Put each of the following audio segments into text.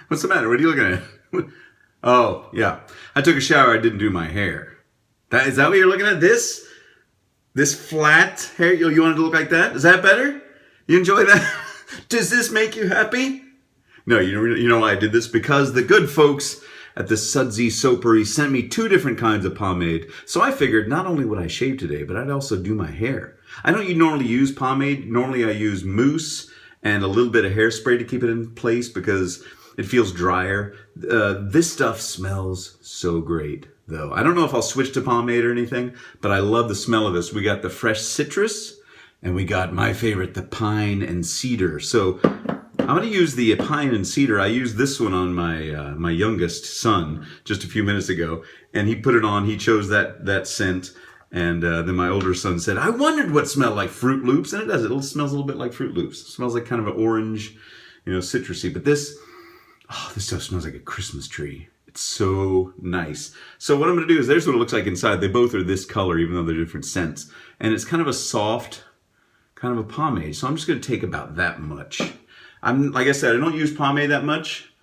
What's the matter? What are you looking at? Oh, yeah. I took a shower. I didn't do my hair. Is that what you're looking at? This flat hair? You want it to look like that? Is that better? You enjoy that? Does this make you happy? No, you know why I did this? Because the good folks at the Sudsy Soapery sent me 2 different kinds of pomade. So I figured not only would I shave today, but I'd also do my hair. I don't normally use pomade. Normally I use mousse and a little bit of hairspray to keep it in place because it feels drier. This stuff smells so great, though. I don't know if I'll switch to pomade or anything, but I love the smell of this. We got the fresh citrus, and we got my favorite, the pine and cedar. So I'm going to use the pine and cedar. I used this one on my youngest son just a few minutes ago, and he put it on. He chose that scent, and then my older son said, I wondered what smelled like Fruit Loops, and it does. It smells a little bit like Fruit Loops. It smells like kind of an orange, citrusy. But this stuff smells like a Christmas tree. It's so nice. So what I'm going to do is, there's what it looks like inside. They both are this color, even though they're different scents. And it's kind of a soft, kind of a pomade. So I'm just going to take about that much. Like I said, I don't use pomade that much.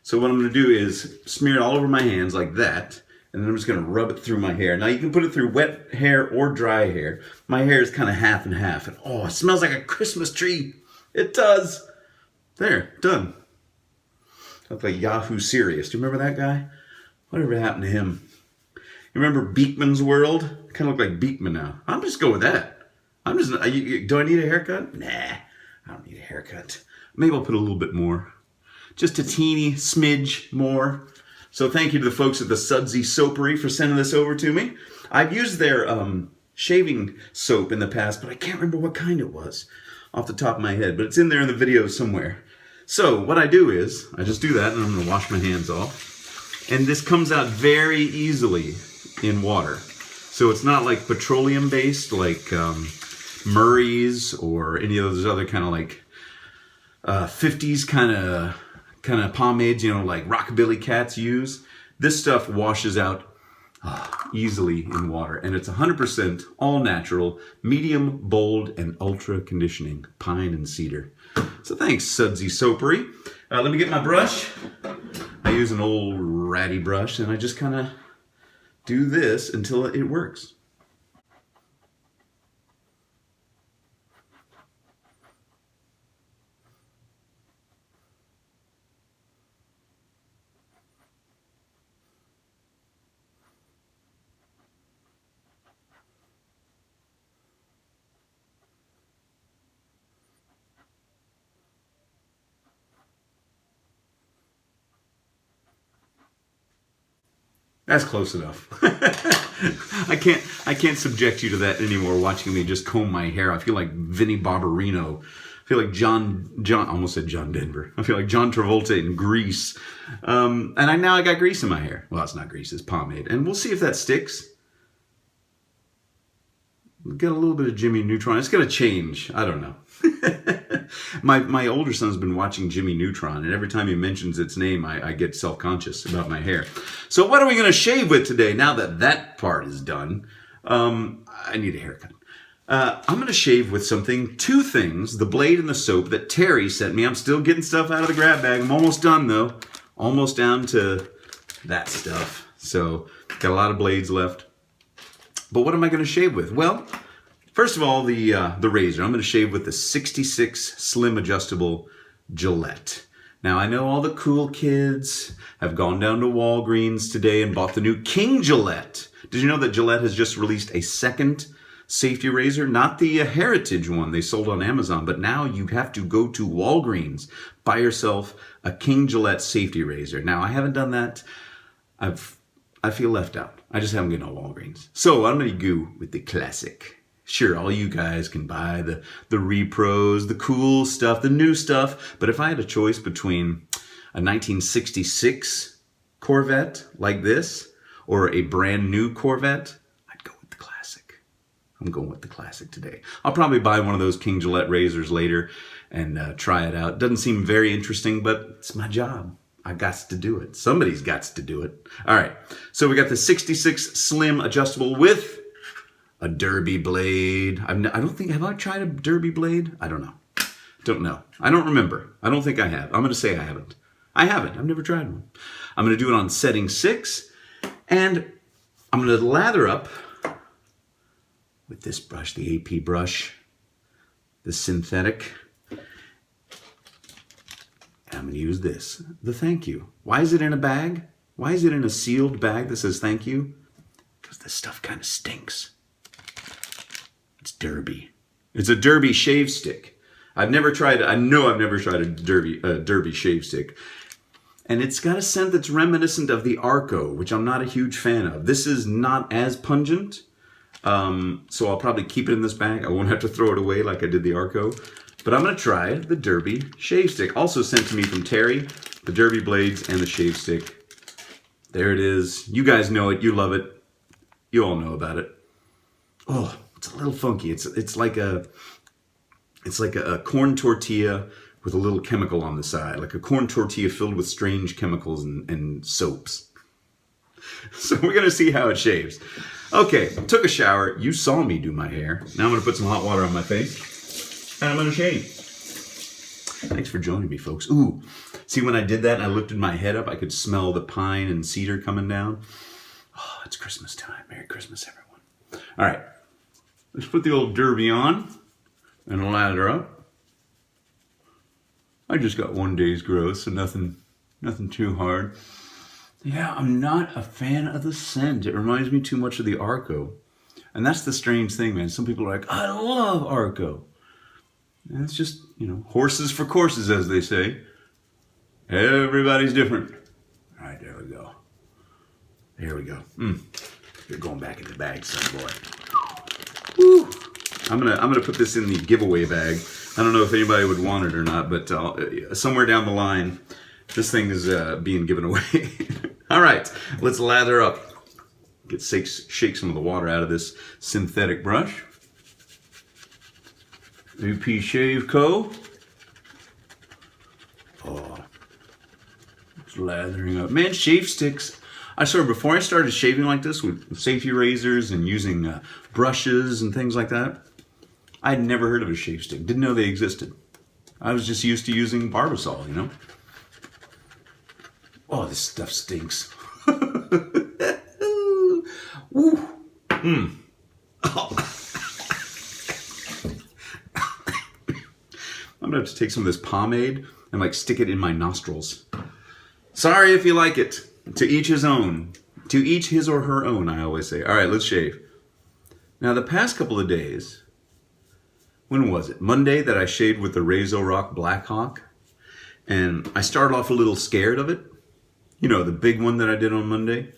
So what I'm going to do is smear it all over my hands like that. And then I'm just going to rub it through my hair. Now you can put it through wet hair or dry hair. My hair is kind of half and half. And it smells like a Christmas tree. It does. There, done. Look like Yahoo Serious. Do you remember that guy? Whatever happened to him? You remember Beekman's World? Kind of look like Beekman now. I'm just going with that. Do I need a haircut? Nah, I don't need a haircut. Maybe I'll put a little bit more. Just a teeny smidge more. So thank you to the folks at the Sudsy Soapery for sending this over to me. I've used their shaving soap in the past, but I can't remember what kind it was off the top of my head. But it's in there in the video somewhere. So what I do is, I just do that, and I'm going to wash my hands off. And this comes out very easily in water. So it's not like petroleum-based, like Murray's or any of those other kind of like 50s kind of pomades, like Rockabilly Cats use. This stuff washes out easily in water. And it's 100% all natural, medium, bold, and ultra conditioning pine and cedar. So thanks, Sudsy Soapery. Let me get my brush. I use an old ratty brush, and I just kind of do this until it works. That's close enough. I can't subject you to that anymore, watching me just comb my hair. I feel like Vinnie Barbarino. I feel like John, I almost said John Denver. I feel like John Travolta in Grease. And now I got grease in my hair. Well, it's not grease, it's pomade. And we'll see if that sticks. Get a little bit of Jimmy Neutron. It's going to change. I don't know. My older son's been watching Jimmy Neutron, and every time he mentions its name, I get self-conscious about my hair. So what are we going to shave with today? Now that part is done, I need a haircut. I'm going to shave with 2 things, the blade and the soap that Terry sent me. I'm still getting stuff out of the grab bag. I'm almost done, though. Almost down to that stuff. So got a lot of blades left. But what am I going to shave with? Well, first of all, the razor. I'm going to shave with the 66 Slim Adjustable Gillette. Now, I know all the cool kids have gone down to Walgreens today and bought the new King Gillette. Did you know that Gillette has just released a second safety razor? Not the Heritage one they sold on Amazon, but now you have to go to Walgreens, buy yourself a King Gillette safety razor. Now, I haven't done that. I feel left out. I just haven't gotten to Walgreens. So I'm going to go with the classic. Sure, all you guys can buy the repros, the cool stuff, the new stuff. But if I had a choice between a 1966 Corvette like this or a brand new Corvette, I'd go with the classic. I'm going with the classic today. I'll probably buy one of those King Gillette razors later and try it out. Doesn't seem very interesting, but it's my job. I got to do it. Somebody's got to do it. All right. So we got the 66 Slim Adjustable with a derby blade. Have I tried a derby blade? I don't know. I don't remember. I don't think I have. I'm going to say I haven't. I haven't. I've never tried one. I'm going to do it on setting 6. And I'm going to lather up with this brush, the AP brush, the synthetic. And I'm going to use this, the thank you. Why is it in a bag? Why is it in a sealed bag that says thank you? Because this stuff kind of stinks. It's Derby. It's a Derby shave stick. I've never tried, I know I've never tried a Derby shave stick. And it's got a scent that's reminiscent of the Arco, which I'm not a huge fan of. This is not as pungent, so I'll probably keep it in this bag. I won't have to throw it away like I did the Arco. But I'm going to try the Derby shave stick, also sent to me from Terry, the Derby blades and the shave stick. There it is. You guys know it. You love it. You all know about it. Oh, it's a little funky. It's like a corn tortilla with a little chemical on the side, like a corn tortilla filled with strange chemicals and soaps. So we're going to see how it shaves. Okay, took a shower. You saw me do my hair. Now I'm going to put some hot water on my face, and I'm going to shave. Thanks for joining me, folks. Ooh, see when I did that and I lifted my head up, I could smell the pine and cedar coming down. Oh, it's Christmas time. Merry Christmas, everyone. All right, let's put the old Derby on and lather up. I just got one day's growth, so nothing too hard. Yeah, I'm not a fan of the scent. It reminds me too much of the Arco. And that's the strange thing, man. Some people are like, I love Arco. And it's just, horses for courses, as they say. Everybody's different. All right, there we go. There we go. You're going back in the bag, son boy. Woo. I'm gonna put this in the giveaway bag. I don't know if anybody would want it or not, but somewhere down the line, this thing is being given away. All right, let's lather up. Shake some of the water out of this synthetic brush. AP Shave Co. Oh, it's lathering up. Man, shave sticks. I swear, before I started shaving like this with safety razors and using brushes and things like that, I'd never heard of a shave stick. Didn't know they existed. I was just used to using Barbasol, Oh, this stuff stinks. Woo. Oh. I'm gonna have to take some of this pomade and stick it in my nostrils. Sorry if you like it. To each his own. To each his or her own, I always say. All right, let's shave. Now, the past couple of days, when was it? Monday that I shaved with the Razor Rock Blackhawk. And I started off a little scared of it. The big one that I did on Monday.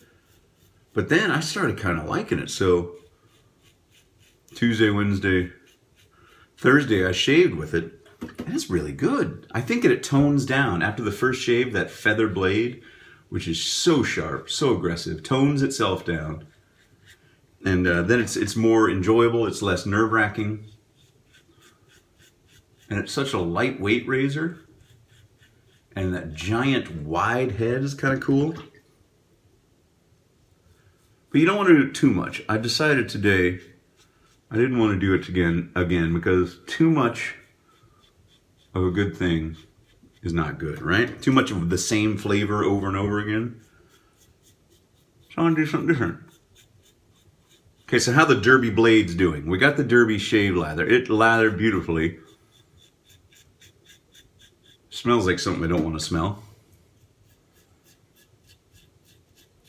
But then I started kind of liking it. So Tuesday, Wednesday, Thursday, I shaved with it. And it's really good. I think it tones down. After the first shave, that feather blade, which is so sharp, so aggressive, tones itself down. And then it's more enjoyable. It's less nerve-wracking. And it's such a lightweight razor. And that giant wide head is kind of cool. But you don't want to do it too much. I decided today I didn't want to do it again because too much of a good thing is not good, right? Too much of the same flavor over and over again. So I want to do something different. Okay, so how the Derby blade's doing? We got the Derby shave lather. It lathered beautifully. Smells like something I don't want to smell.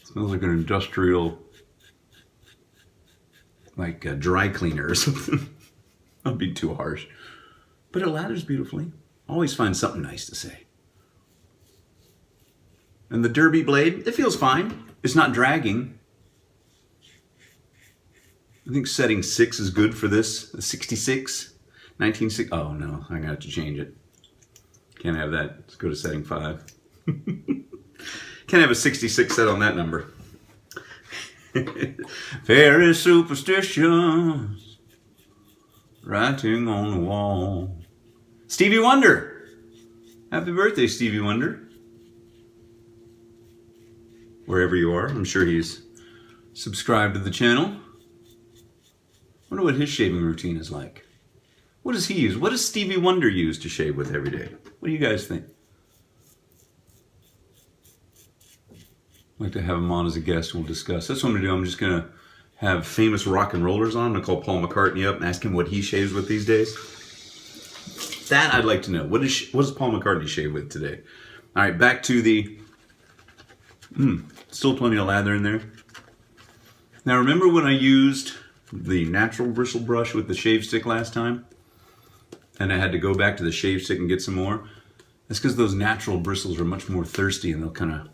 Smells like an industrial, a dry cleaner or something. That'd be too harsh. But it lathers beautifully. Always find something nice to say. And the Derby blade, it feels fine. It's not dragging. I think setting 6 is good for this. 66? 1960. Oh no, I'm gonna have to change it. Can't have that. Let's go to setting 5. Can't have a 66 set on that number. Fairy superstitions writing on the wall. Stevie Wonder. Happy birthday, Stevie Wonder. Wherever you are, I'm sure he's subscribed to the channel. Wonder what his shaving routine is like. What does he use? What does Stevie Wonder use to shave with every day? What do you guys think? I'd like to have him on as a guest and we'll discuss. That's what I'm going to do. I'm just going to have famous rock and rollers on. I'm going to call Paul McCartney up and ask him what he shaves with these days. That I'd like to know. What does Paul McCartney shave with today? All right, back to the... still plenty of lather in there. Now remember when I used the natural bristle brush with the shave stick last time? And I had to go back to the shave stick and get some more? That's because those natural bristles are much more thirsty and they'll kind of...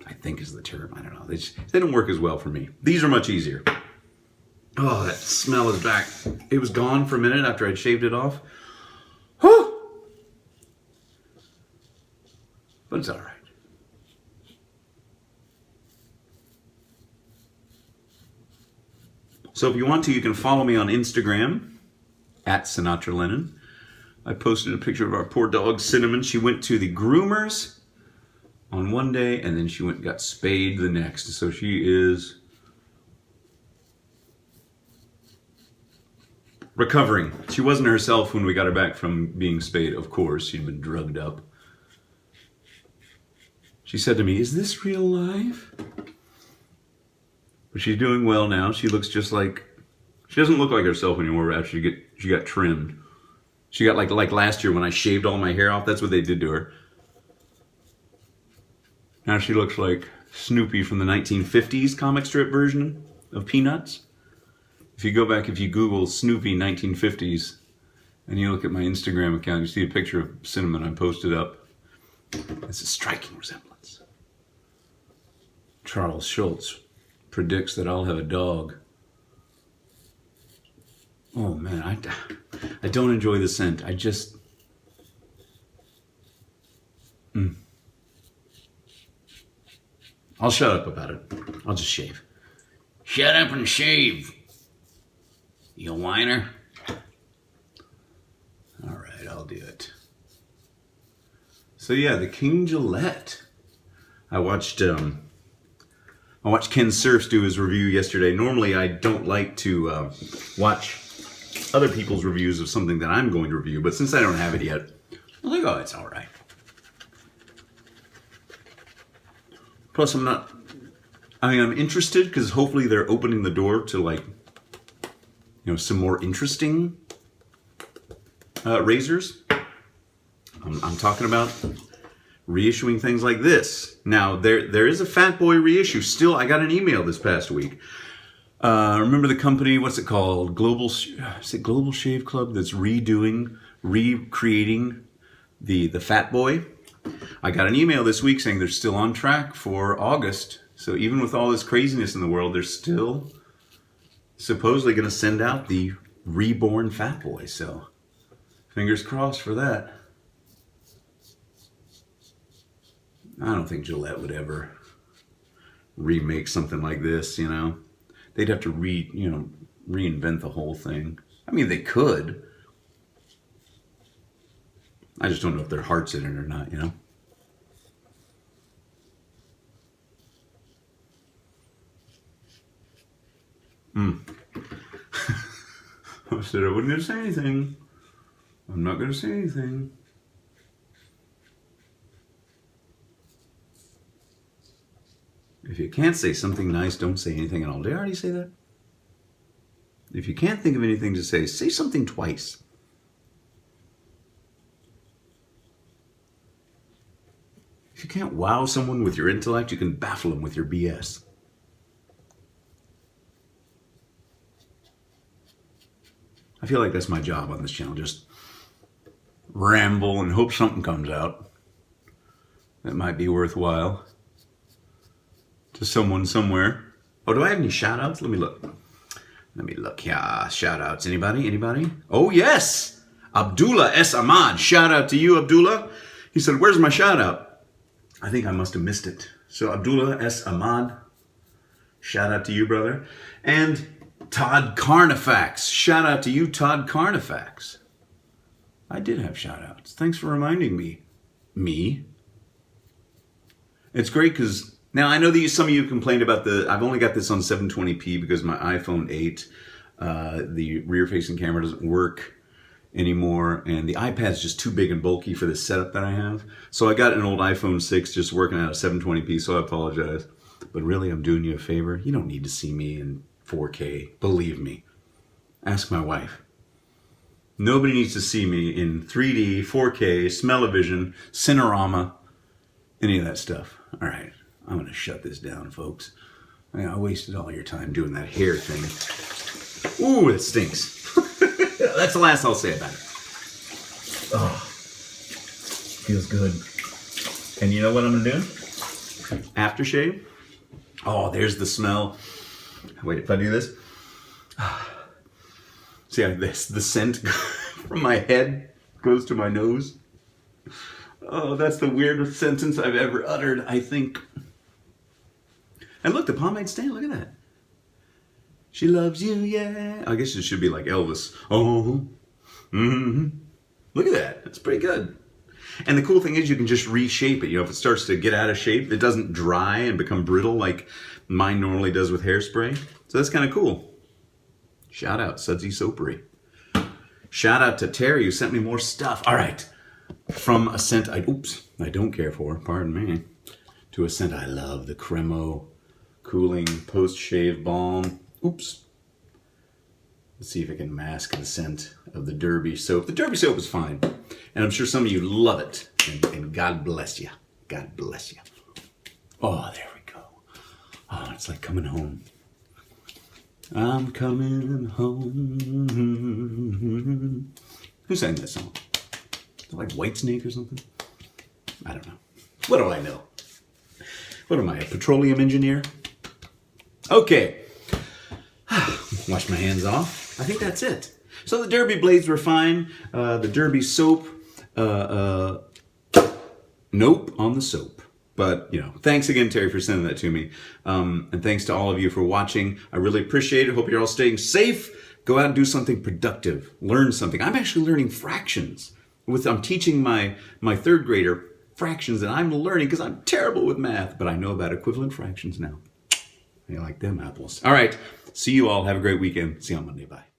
I think is the term. I don't know. They don't work as well for me. These are much easier. Oh, that smell is back. It was gone for a minute after I'd shaved it off. Whew! But it's all right. So if you want to, you can follow me on Instagram at Sinatra Lennon. I posted a picture of our poor dog Cinnamon. She went to the groomers on one day, and then she went and got spayed the next. So she is recovering. She wasn't herself when we got her back from being spayed, of course. She'd been drugged up. She said to me, "Is this real life?" But she's doing well now. She looks just like... She doesn't look like herself anymore after she got trimmed. She got like last year when I shaved all my hair off. That's what they did to her. Now she looks like Snoopy from the 1950s comic strip version of Peanuts. If you go back, if you Google Snoopy 1950s, and you look at my Instagram account, you see a picture of Cinnamon I posted up. It's a striking resemblance. Charles Schultz predicts that I'll have a dog. Oh man, I don't enjoy the scent. I just... I'll shut up about it. I'll just shave. Shut up and shave, you whiner. All right, I'll do it. So yeah, the King Gillette. I watched Ken Surfs do his review yesterday. Normally, I don't like to watch other people's reviews of something that I'm going to review, but since I don't have it yet, I'm like, oh, it's all right. Plus, I'm interested because hopefully they're opening the door to, like, some more interesting razors. I'm talking about reissuing things like this. Now, there is a Fat Boy reissue. Still, I got an email this past week. Remember the company, what's it called? Is it Global Shave Club that's recreating the Fat Boy? I got an email this week saying they're still on track for August. So even with all this craziness in the world, they're still supposedly going to send out the reborn Fat Boy. So fingers crossed for that. I don't think Gillette would ever remake something like this, They'd have to reinvent the whole thing. I mean, they could. I just don't know if their heart's in it or not, I said I wasn't going to say anything. I'm not going to say anything. If you can't say something nice, don't say anything at all. Did I already say that? If you can't think of anything to say something twice. If you can't wow someone with your intellect, you can baffle them with your BS. I feel like that's my job on this channel. Just ramble and hope something comes out that might be worthwhile to someone somewhere. Oh, do I have any shout outs? Let me look. Yeah, shout outs. Anybody? Oh, yes. Abdullah S. Ahmad. Shout out to you, Abdullah. He said, where's my shout out? I think I must have missed it. So Abdullah S. Ahmad. Shout out to you, brother. And Todd Carnifax. Shout out to you, Todd Carnifax. I did have shout outs. Thanks for reminding me. Me? It's great because now I know that some of you complained about I've only got this on 720p because my iPhone 8, the rear facing camera doesn't work anymore, and the iPad's just too big and bulky for the setup that I have. So I got an old iPhone 6 just working out at 720p, so I apologize. But really, I'm doing you a favor. You don't need to see me in 4K. Believe me. Ask my wife. Nobody needs to see me in 3D, 4K, smell-o-vision, Cinerama, any of that stuff. All right, I'm going to shut this down, folks. I wasted all your time doing that hair thing. Ooh, it stinks. That's the last I'll say about it. Oh, feels good. And you know what I'm going to do? Aftershave. Oh, there's the smell. Wait, if I do this. See how the scent from my head goes to my nose? Oh, that's the weirdest sentence I've ever uttered, I think. And look, the pomade stand, look at that. She loves you, yeah. I guess it should be like Elvis. Oh, Look at that. That's pretty good. And the cool thing is you can just reshape it. You know, if it starts to get out of shape, it doesn't dry and become brittle like mine normally does with hairspray. So that's kind of cool. Shout out Sudsy Soapery. Shout out to Terry who sent me more stuff. All right. From a scent I don't care for, pardon me, to a scent I love, the Cremo Cooling Post-Shave Balm. Oops. Let's see if I can mask the scent of the Derby soap. The Derby soap is fine, and I'm sure some of you love it, and God bless you. God bless you. Oh, there we go. Oh, it's like coming home. I'm coming home. Who sang that song? Is it like Whitesnake or something? I don't know. What do I know? What am I, a petroleum engineer? Okay. Wash my hands off. I think that's it. So the Derby blades were fine. The Derby soap, nope on the soap. But, you know, thanks again, Terry, for sending that to me. And thanks to all of you for watching. I really appreciate it. Hope you're all staying safe. Go out and do something productive. Learn something. I'm actually learning fractions. I'm teaching my third grader fractions that I'm learning because I'm terrible with math. But I know about equivalent fractions now. I like them apples. All right. See you all. Have a great weekend. See you on Monday. Bye.